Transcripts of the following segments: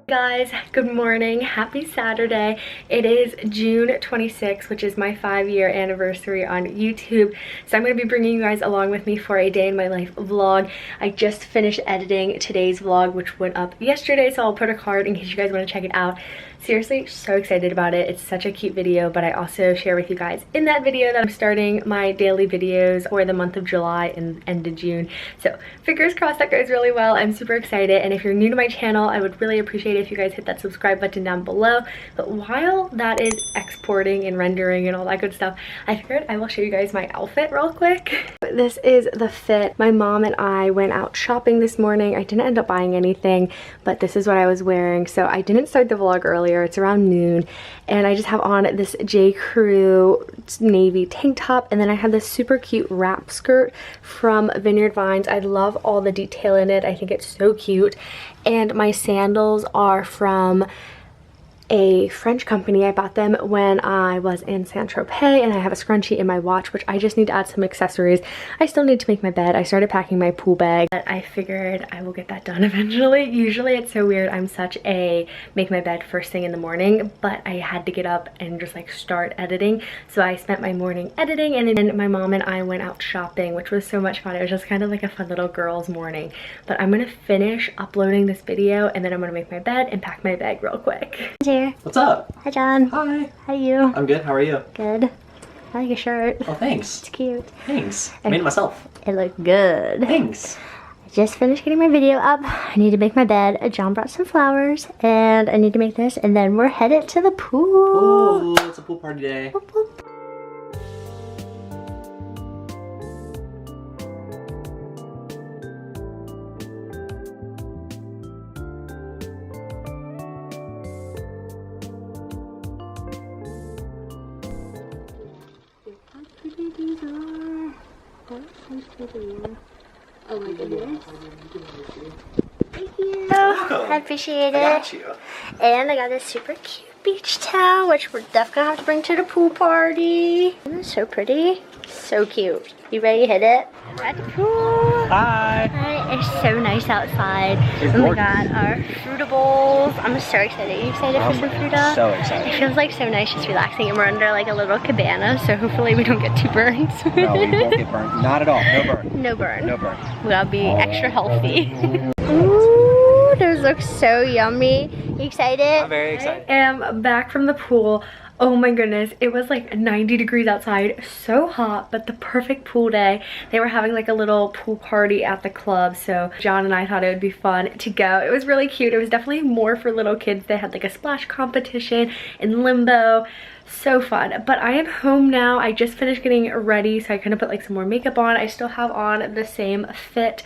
Guys, good morning. Happy Saturday. It is June 26th, which is my 5-year anniversary on YouTube. So I'm going to be bringing you guys along with me for a day in my life vlog. I just finished editing today's vlog, which went up yesterday, so I'll put a card in case you guys want to check it out. Seriously, so excited about it. It's such a cute video, but I also share with you guys in that video that I'm starting my daily videos for the month of July and end of June. So fingers crossed that goes really well. I'm super excited, and if you're new to my channel, I would really appreciate it if you guys hit that subscribe button down below. But while that is exporting and rendering and all that good stuff, I figured I will show you guys my outfit real quick. This is the fit. My mom and I went out shopping this morning. I didn't end up buying anything, but this is what I was wearing. So I didn't start the vlog earlier. It's around noon, and I just have on this J. Crew navy tank top, and then I have this super cute wrap skirt from Vineyard Vines. I love all the detail in it. I think it's so cute. And my sandals are from a French company. I bought them when I was in Saint-Tropez, and I have a scrunchie in my watch, which I just need to add some accessories. I still need to make my bed. I started packing my pool bag, but I figured I will get that done eventually. Usually it's so weird. I'm such a make my bed first thing in the morning, but I had to get up and just like start editing. So I spent my morning editing, and then my mom and I went out shopping, which was so much fun. It was just kind of like a fun little girls morning. But I'm gonna finish uploading this video, and then I'm gonna make my bed and pack my bag real quick. What's up? Hi, John. Hi. How are you? I'm good. How are you? Good. I like your shirt. Oh, thanks. It's cute. Thanks. I made it myself. It looked good. Thanks. I just finished getting my video up. I need to make my bed. John brought some flowers, and I need to make this, and then we're headed to the pool. Ooh, it's a pool party day. Boop, boop. Oh my goodness. Thank you. I appreciate it. I got you. And I got this super cute beach towel, which we're definitely gonna have to bring to the pool party. Isn't it so pretty? So cute. You ready to hit it? At the pool. Hi. Hi. It's so nice outside. It's oh my gorgeous. god, our Fruitables. I'm so excited. Are you excited for some Fruita? So excited. It feels like so nice, just relaxing, and we're under like a little cabana, so hopefully we don't get too burned. No, we won't get burned. Not at all. No burn. No burn. No burn. We gotta be extra healthy. Ooh, those look so yummy. You excited? I'm very excited. I am back from the pool. Oh my goodness, it was like 90 degrees outside, so hot, but the perfect pool day. They were having like a little pool party at the club, so John and I thought it would be fun to go. It was really cute. It was definitely more for little kids. They had like a splash competition in limbo. So fun. But I am home now. I just finished getting ready, so I kind of put like some more makeup on. I still have on the same fit.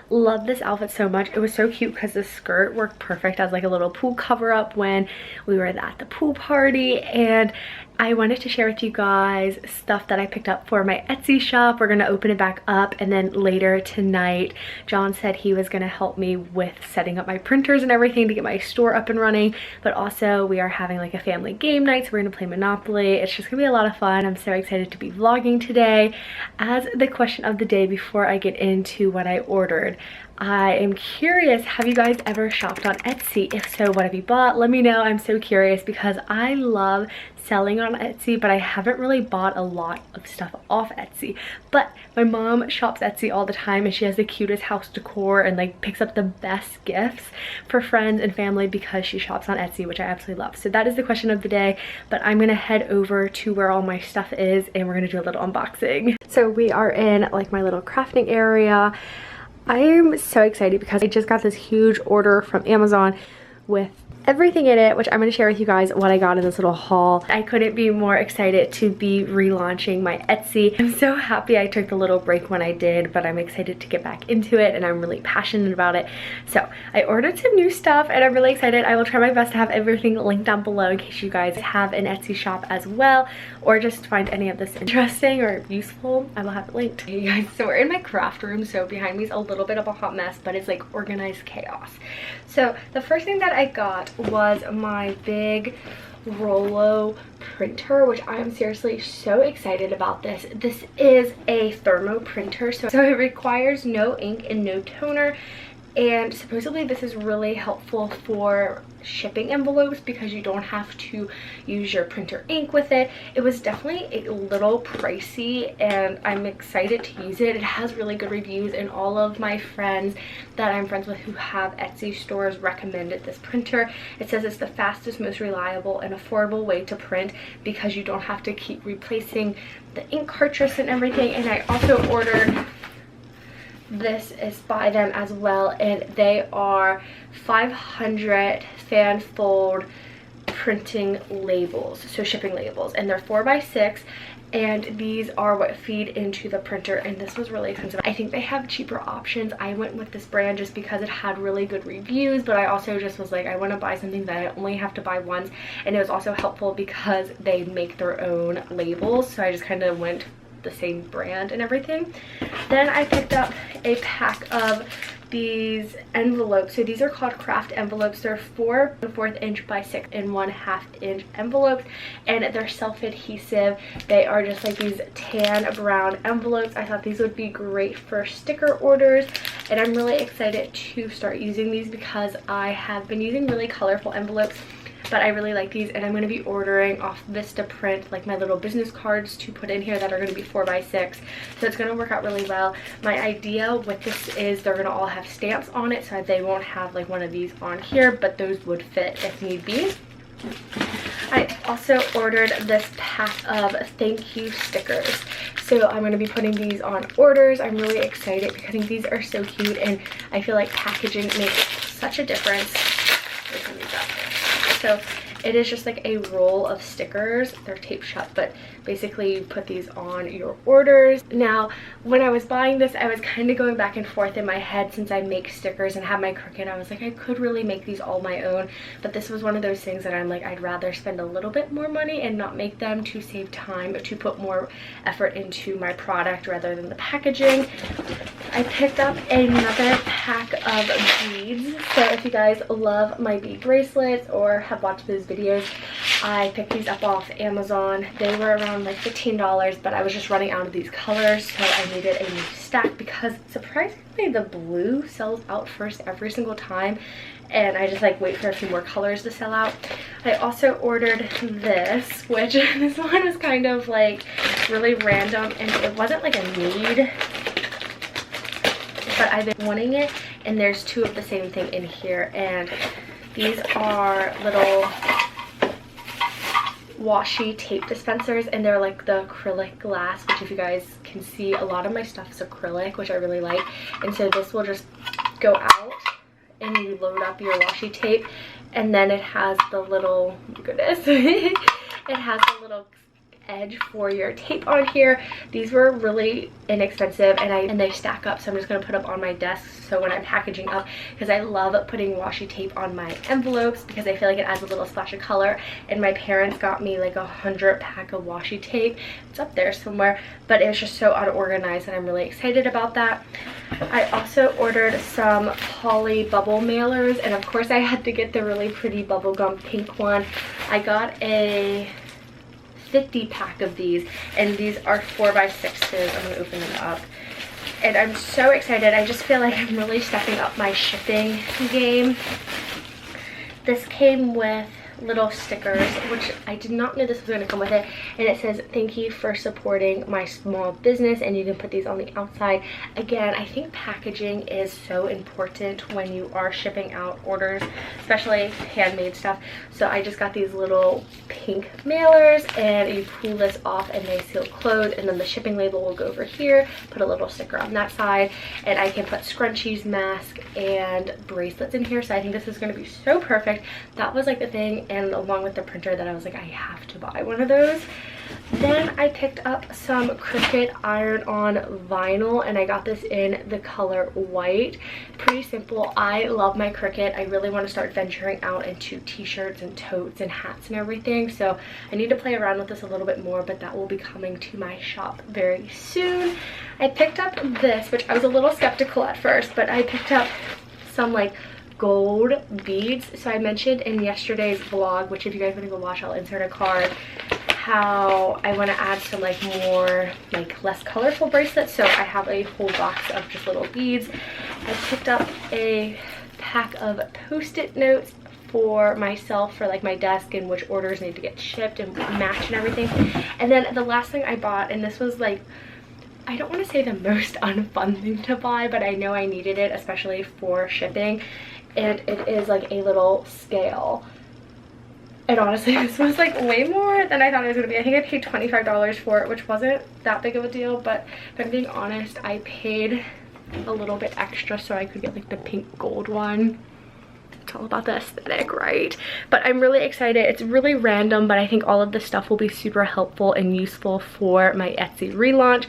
Love this outfit so much. It was so cute because the skirt worked perfect as like a little pool cover up when we were at the pool party. And I wanted to share with you guys stuff that I picked up for my Etsy shop. We're gonna open it back up, and then later tonight John said he was gonna help me with setting up my printers and everything to get my store up and running. But also we are having like a family game night, so we're gonna play Monopoly. It's just gonna be a lot of fun. I'm so excited to be vlogging today. As the question of the day before I get into what I ordered, I am curious, have you guys ever shopped on Etsy? If so, what have you bought? Let me know. I'm so curious because I love selling on Etsy, but I haven't really bought a lot of stuff off Etsy. But my mom shops Etsy all the time, and she has the cutest house decor and like picks up the best gifts for friends and family because she shops on Etsy, which I absolutely love. So that is the question of the day, but I'm gonna head over to where all my stuff is, and we're gonna do a little unboxing. So we are in like my little crafting area. I am so excited because I just got this huge order from Amazon with everything in it, which I'm going to share with you guys what I got in this little haul. I couldn't be more excited to be relaunching my Etsy. I'm so happy I took the little break when I did, but I'm excited to get back into it, and I'm really passionate about it. So I ordered some new stuff, and I'm really excited. I will try my best to have everything linked down below in case you guys have an Etsy shop as well, or just find any of this interesting or useful. I will have it linked. Hey guys, so we're in my craft room, so behind me is a little bit of a hot mess, but it's like organized chaos. So the first thing that I got was my big Rollo printer, which I am seriously so excited about this. This is a thermo printer, so it requires no ink and no toner. and supposedly this is really helpful for shipping envelopes because you don't have to use your printer ink with it. It was definitely a little pricey and I'm excited to use it. It has really good reviews and all of my friends that I'm friends with who have Etsy stores recommended this printer. It says it's the fastest, most reliable and affordable way to print because you don't have to keep replacing the ink cartridge and everything. And I also ordered, this is by them as well, and they are 500 fan fold printing labels, so shipping labels, and they're 4x6, and these are what feed into the printer, and this was really expensive. I think they have cheaper options. I went with this brand just because it had really good reviews, but I also just was like, I want to buy something that I only have to buy once, and it was also helpful because they make their own labels, so I just kind of went the same brand and everything. Then I picked up a pack of these envelopes. So these are called craft envelopes. They're 4 1/4 inch by 6 1/2 inch envelopes, and they're self-adhesive. They are just like these tan brown envelopes. I thought these would be great for sticker orders, and I'm really excited to start using these because I have been using really colorful envelopes, but I really like these, and I'm going to be ordering off Vista Print like my little business cards to put in here that are going to be 4x6, so it's going to work out really well. My idea with this is they're going to all have stamps on it, so they won't have like one of these on here, but those would fit if need be. I also ordered this pack of thank you stickers, so I'm going to be putting these on orders. I'm really excited because I think these are so cute, and I feel like packaging makes such a difference. So it is just like a roll of stickers. They're taped shut, but basically you put these on your orders. Now, when I was buying this, I was kind of going back and forth in my head since I make stickers and have my Cricut. I was like, I could really make these all my own, but this was one of those things that I'm like, I'd rather spend a little bit more money and not make them to save time, to put more effort into my product rather than the packaging. I picked up another pack of beads. So if you guys love my bead bracelets or have watched those videos, I picked these up off Amazon. They were around like $15, but I was just running out of these colors, so I needed a new stack because surprisingly the blue sells out first every single time, and I just like wait for a few more colors to sell out. I also ordered this, which this one was kind of like really random, and it wasn't like a need, but I've been wanting it, and there's two of the same thing in here, and these are little washi tape dispensers, and they're like the acrylic glass, which if you guys can see, a lot of my stuff is acrylic, which I really like. And so this will just go out and you load up your washi tape, and then it has the little, oh my goodness, it has a little edge for your tape on here. These were really inexpensive, and they stack up, so I'm just going to put them on my desk so when I'm packaging up, because I love putting washi tape on my envelopes because I feel like it adds a little splash of color. And my parents got me like 100 pack of washi tape. It's up there somewhere, but it was just so unorganized, and I'm really excited about that. I also ordered some poly bubble mailers, and of course I had to get the really pretty bubblegum pink one. I got a 50 pack of these, and these are 4x6s. I'm gonna open them up, and I'm so excited. I just feel like I'm really stepping up my shipping game. This came with little stickers, which I did not know this was going to come with it, and it says thank you for supporting my small business, and you can put these on the outside. Again, I think packaging is so important when you are shipping out orders, especially handmade stuff. So I just got these little pink mailers, and you pull this off and they seal closed, and then the shipping label will go over here, put a little sticker on that side, and I can put scrunchies, masks, and bracelets in here. So I think this is going to be so perfect. That was like the thing, and along with the printer, that I was like, I have to buy one of those. Then I picked up some Cricut iron-on vinyl, and I got this in the color white. Pretty simple. I love my Cricut. I really want to start venturing out into t-shirts and totes and hats and everything, so I need to play around with this a little bit more, but that will be coming to my shop very soon. I picked up this, which I was a little skeptical at first, but I picked up some like gold beads. So I mentioned in yesterday's vlog, which if you guys want to go watch, I'll insert a card, how I want to add some like more like less colorful bracelets. So I have a whole box of just little beads, I picked up a pack of Post-it notes for myself for like my desk and which orders need to get shipped and match and everything. And then the last thing I bought, and this was like, I don't want to say the most unfun thing to buy, but I know I needed it, especially for shipping, and it is like a little scale. And honestly, this was like way more than I thought it was gonna be. I think I paid $25 for it, which wasn't that big of a deal, but if I'm being honest, I paid a little bit extra so I could get like the pink gold one. It's all about the aesthetic, right? But I'm really excited. It's really random, but I think all of this stuff will be super helpful and useful for my Etsy relaunch.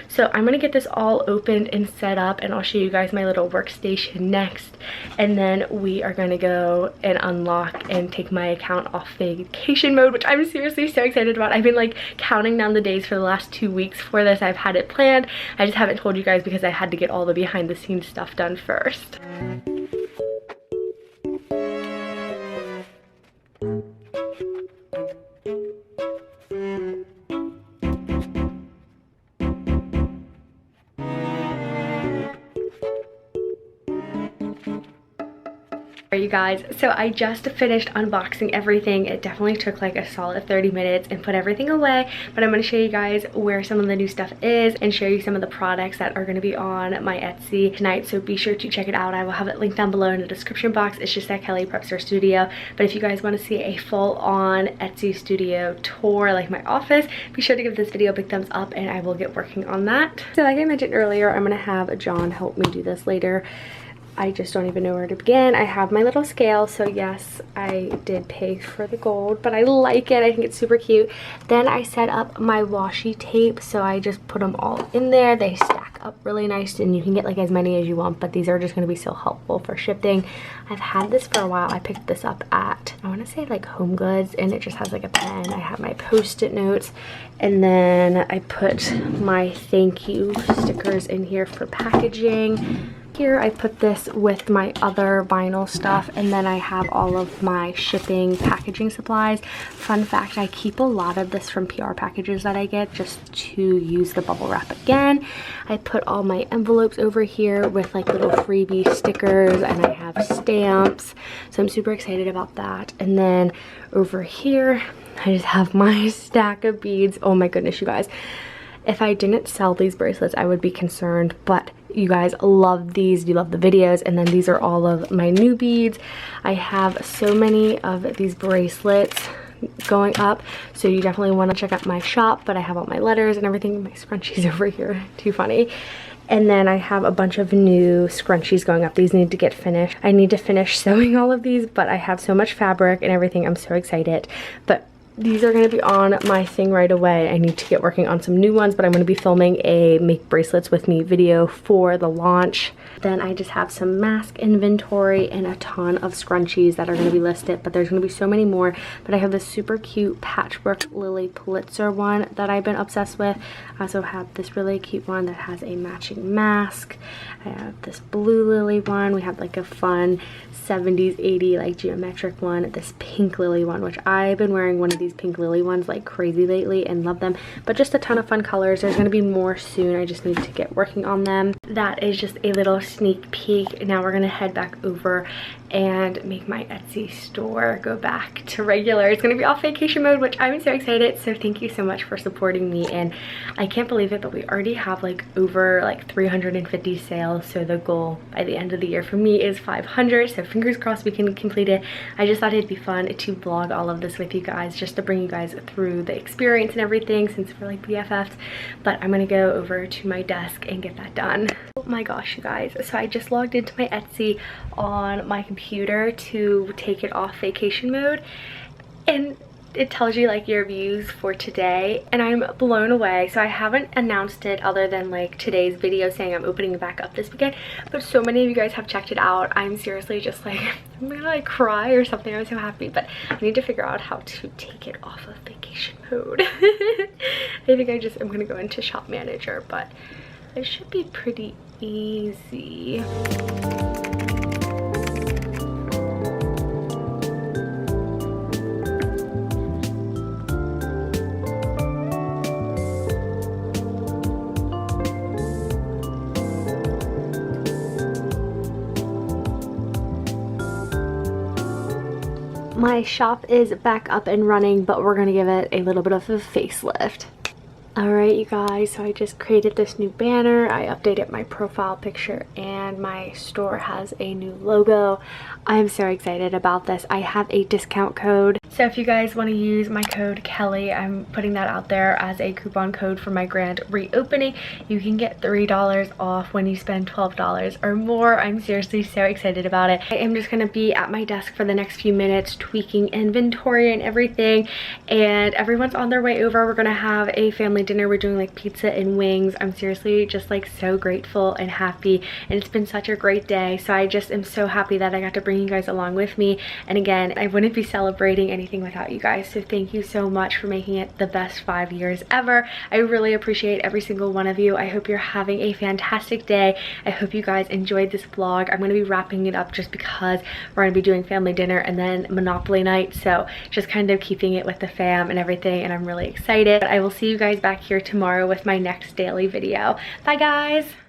So I'm gonna get this all opened and set up, and I'll show you guys my little workstation next. And then we are gonna go and unlock and take my account off vacation mode, which I'm seriously so excited about. I've been like counting down the days for the last 2 weeks for this. I've had it planned. I just haven't told you guys because I had to get all the behind the scenes stuff done first. You guys, so I just finished unboxing everything. It definitely took like a solid 30 minutes and put everything away, but I'm going to show you guys where some of the new stuff is and show you some of the products that are going to be on my Etsy tonight, so be sure to check it out. I will have it linked down below in the description box. It's just at Kellyprespster Studio, but if you guys want to see a full-on Etsy studio tour like my office, be sure to give this video a big thumbs up and I will get working on that. So like I mentioned earlier, I'm going to have John help me do this later. I just don't even know where to begin. I have my little scale, so yes, I did pay for the gold, but I like it. I think it's super cute. Then I set up my washi tape, so I just put them all in there. They stack up really nice, and you can get like as many as you want, but these are just going to be so helpful for shipping. I've had this for a while. I picked this up at, I want to say like Home Goods, and it just has like a pen. I have my Post-it notes, and then I put my thank you stickers in here for packaging. Here I put this with my other vinyl stuff, and then I have all of my shipping packaging supplies. Fun fact, I keep a lot of this from PR packages that I get just to use the bubble wrap again. I put all my envelopes over here with like little freebie stickers, and I have stamps, so I'm super excited about that. And then over here I just have my stack of beads. Oh my goodness, you guys, if I didn't sell these bracelets I would be concerned, but you guys love these, you love the videos. And then these are all of my new beads. I have so many of these bracelets going up, so you definitely want to check out my shop. But I have all my letters and everything. My scrunchies over here, too funny. And then I have a bunch of new scrunchies going up. These need to get finished. I need to finish sewing all of these, but I have so much fabric and everything. I'm so excited. But these are going to be on my thing right away. I need to get working on some new ones, but I'm going to be filming a Make Bracelets With Me video for the launch. Then I just have some mask inventory and a ton of scrunchies that are going to be listed, but there's going to be so many more. But I have this super cute patchwork Lily Pulitzer one that I've been obsessed with. I also have this really cute one that has a matching mask. I have this blue lily one. We have like a fun 70s 80s like geometric one. This pink lily one, which I've been wearing one of these pink lily ones like crazy lately and love them. But just a ton of fun colors. There's going to be more soon. I just need to get working on them. That is just a little sneak peek. Now we're going to head back over and make my Etsy store go back to regular. It's going to be off vacation mode, which I'm so excited. So thank you so much for supporting me, and I can't believe it, but we already have like over like 350 sales. So the goal by the end of the year for me is 500, so fingers crossed we can complete it. I just thought it'd be fun to vlog all of this with you guys, just to bring you guys through the experience and everything, since we're like BFFs. But I'm gonna go over to my desk and get that done. Oh my gosh, you guys, so I just logged into my Etsy on my computer to take it off vacation mode, and it tells you like your views for today, and I'm blown away. So I haven't announced it other than like today's video saying I'm opening it back up this weekend, but so many of you guys have checked it out. I'm seriously just like, I'm gonna like cry or something. I'm so happy, but I need to figure out how to take it off of vacation mode. I think I'm gonna go into shop manager, but it should be pretty easy. my shop is back up and running, but we're gonna give it a little bit of a facelift. Alright you guys, so I just created this new banner. I updated my profile picture and my store has a new logo. I'm so excited about this. I have a discount code. So if you guys want to use my code Kelly, I'm putting that out there as a coupon code for my grand reopening. You can get $3 off when you spend $12 or more. I'm seriously so excited about it. I am just going to be at my desk for the next few minutes tweaking inventory and everything, and everyone's on their way over. We're going to have a family dinner. We're doing like pizza and wings. I'm seriously just like so grateful and happy, and it's been such a great day. So I just am so happy that I got to bring you guys along with me. And again, I wouldn't be celebrating anything without you guys, so thank you so much for making it the best 5 years ever. I really appreciate every single one of you. I hope you're having a fantastic day. I hope you guys enjoyed this vlog. I'm going to be wrapping it up just because we're going to be doing family dinner and then Monopoly night, so just kind of keeping it with the fam and everything, and I'm really excited. But I will see you guys back here tomorrow with my next daily video. Bye guys.